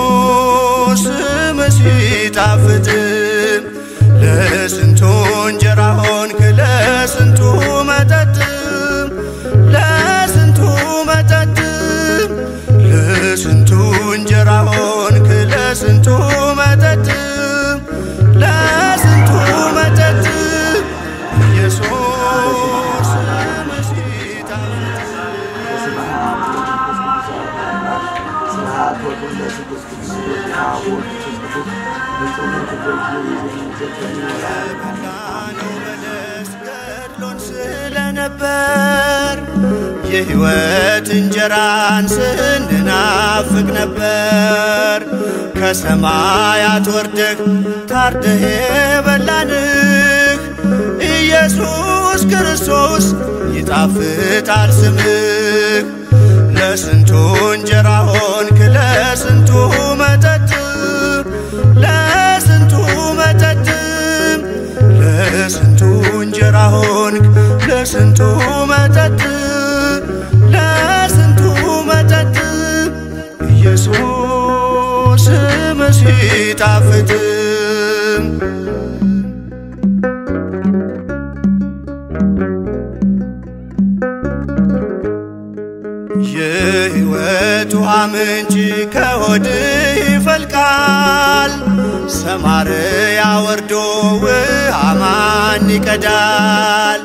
ኢየሱስ መስጂድ አፍጥ ለስንቱ እንጀራ ሆንክ ለስንቱ መጠጥ ለስንቱ መጠጥ ለስንቱ እንጀራ ሆንክ ለስንቱ መጠጥ ለስንቱ መጠጥ ኢየሱስ መስጂድ ስለነበር የሕይወት እንጀራን ስንናፍቅ ነበር ከሰማያት ወርደህ ታርደህ የበላንህ ኢየሱስ ክርስቶስ ይጣፍጣል ስምህ ለስንቱ እንጀራ ሆንክ ለስንቱ መጠጥ ለስንቱ መጠጥ ለስንቱ እንጀራ ሆንክ ለስንቱ መጠጥ ለስንቱ መጠጥ ኢየሱስ መስጂድ አፍጥ የሕይወት ውሃ ምንጭ ከሆድህ ይፈልቃል ሰማርያ ወርዶ ውሃ ማን ይቀዳል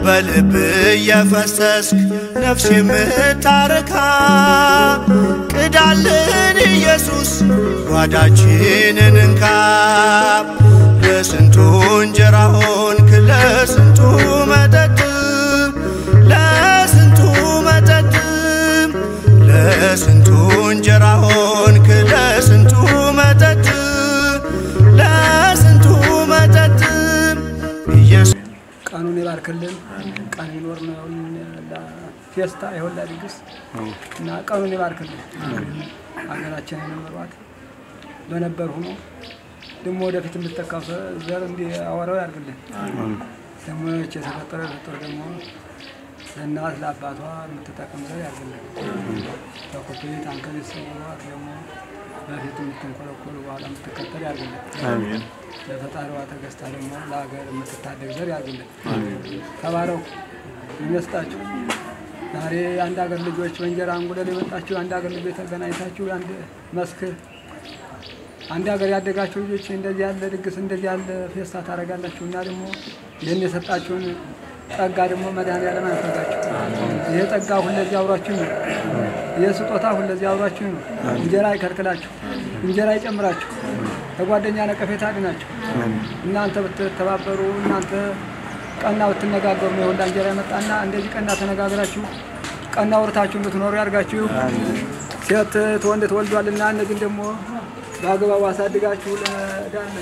በልብ እየፈሰስክ ነፍስ የምታረካ ቅዳልን ኢየሱስ ጓዳችንን እንካ ለስንቱ እንጀራ ሆንክ ለስንቱ መጠጥ ለስንቱ መጠጥ ለስንቱ እንጀራ ሆንክ ለስንቱ መጠጥ ለስንቱ መጠጥ ኢየሱስ ቃኑን ይባርክልን ቃን ይኖር ነው ፊስታ ይሁን ለድግስ እና ቃኑን ይባርክልን አገራችንን መርዋት በነበር ሆኖ ደሞ ወደፊት እንድትተካፈ ዘር እንዲ አወራው ያርግልን ደሞ የተፈጠረ ፍጡር ደሞ ለናት ለአባቷ የምትጠቀም ዘር ያርግልን ተቆጥቶ አንከል ይሰዋት ደሞ በፊት የምትንቆለቆሉ በኋላ የምትከተል ያርግልን አሜን ለፈጣሪዋ ተገዝታ ደሞ ለሀገር የምትታደግ ዘር ያርግልን ተባረው ይመስጣችሁ ዛሬ አንድ ሀገር ልጆች ወንጀራ አንጉለል የመጣችሁ አንድ ሀገር ልጆች ተገናኝታችሁ አንድ መስክ አንድ ሀገር ያደጋችሁ ልጆች እንደዚህ ያለ ድግስ እንደዚህ ያለ ፌስታ ታረጋላችሁ እና ደሞ ይሄን የሰጣችሁን ጸጋ ደሞ መድኃኒዓለም ያንፈጋችሁ ይሄ ጸጋ ሁለዚህ አውራችሁ ነው የስጦታ ሁለዚህ አውራችሁ ነው እንጀራ ይከልክላችሁ እንጀራ ይጨምራችሁ ተጓደኛ ነቀፌታ አድናችሁ እናንተ በተባበሩ እናንተ ቀና ወትነጋገሩ ነው ወንዳ እንጀራ መጣና እንደዚህ ቀና ተነጋግራችሁ ቀና ወርታችሁ እንድትኖሩ ያርጋችሁ ሴት ተወንደ ተወልዷልና እነዚህ ደሞ ባገባው አሳድጋችሁ ለዳነ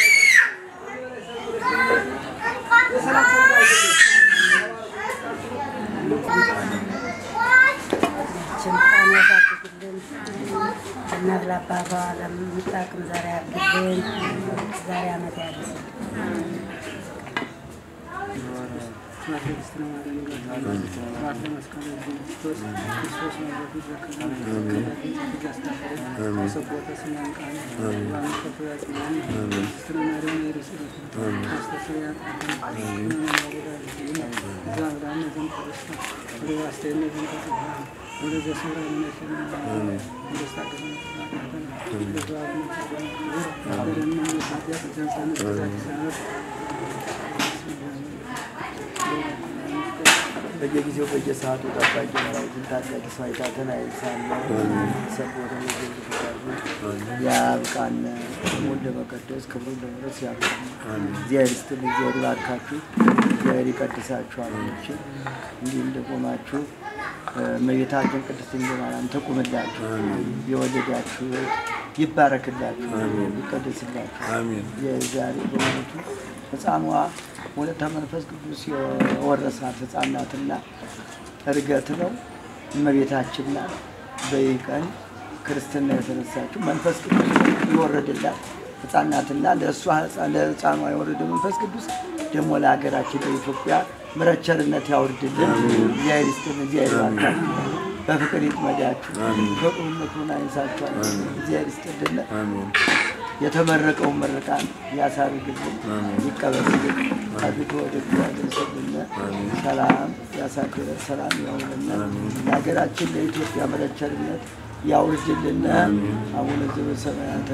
ችምጣን ያሳድግልን እናግላ ባባ ለምጣቅም ዛሬ ያድግልን ዛሬ አመት ያድስ በየጊዜው በየሰዓቱ ጠባቂ ነው ታጣቂ ሳይታተና ይሳላል ሰፖርት ነው ያብቃን ወደ በቀደስ ክብሩ ለምረስ ያብቃን እግዚአብሔር ይስጥልኝ እግዚአብሔር ይባርካችሁ እግዚአብሔር ይቀድሳችሁ አሜን እንዲህ እንደቆማችሁ እመቤታችን ቅድስት ድንግል ማርያም ትቁምላችሁ፣ የወለዳችሁ ይባረክላችሁ፣ ይቀደስላችሁ። የዛሬ በእውነቱ ሕፃኗ ወለተ መንፈስ ቅዱስ የወረሳት ሕፃን ናትና እርገት ነው። እመቤታችን ናት በይህ ቀን ክርስትና የተነሳችው መንፈስ ቅዱስ የወረደላት ሕፃን ናትና ለሕፃኗ የወረደ መንፈስ ቅዱስ ደግሞ ለሀገራችን ለኢትዮጵያ ምሕረት ቸርነት ያውርድልን። እግዚአብሔር ይስጥልን፣ እግዚአብሔር ይባርካችሁ፣ በፍቅር ይጥመዳችሁ፣ በቁምነቱን አይንሳችኋል። እግዚአብሔር ይስጥልን። የተመረቀውን ምርቃን ያሳርግልን፣ ይቀበልልን፣ አብቶ ወደ ያደርስልን፣ ሰላም ያሳድረን፣ ሰላም ያውልን፣ ለሀገራችን ለኢትዮጵያ ምሕረት ቸርነት ያውርድልን። አቡነ ዘበሰማያት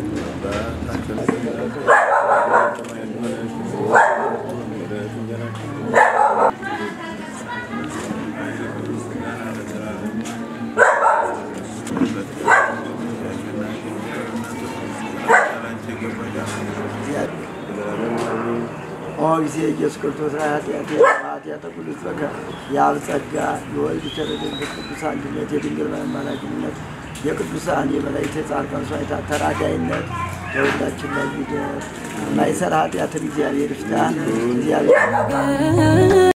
ጊዜ ኢየሱስ ክርስቶስ ኃጢአተ ኩሉ ሕዝበከ የአብ ጸጋ የወልድ ቸርነት ቅዱስ አንድነት የድንግል አማላጅነት የቅዱሳን የመላእክት የጻድቃን ሰማዕታት ተራዳኢነት ለሁላችን ላይ ይደር። የማይሰራ ኃጢአትን እግዚአብሔር ይፍታ። እግዚአብሔር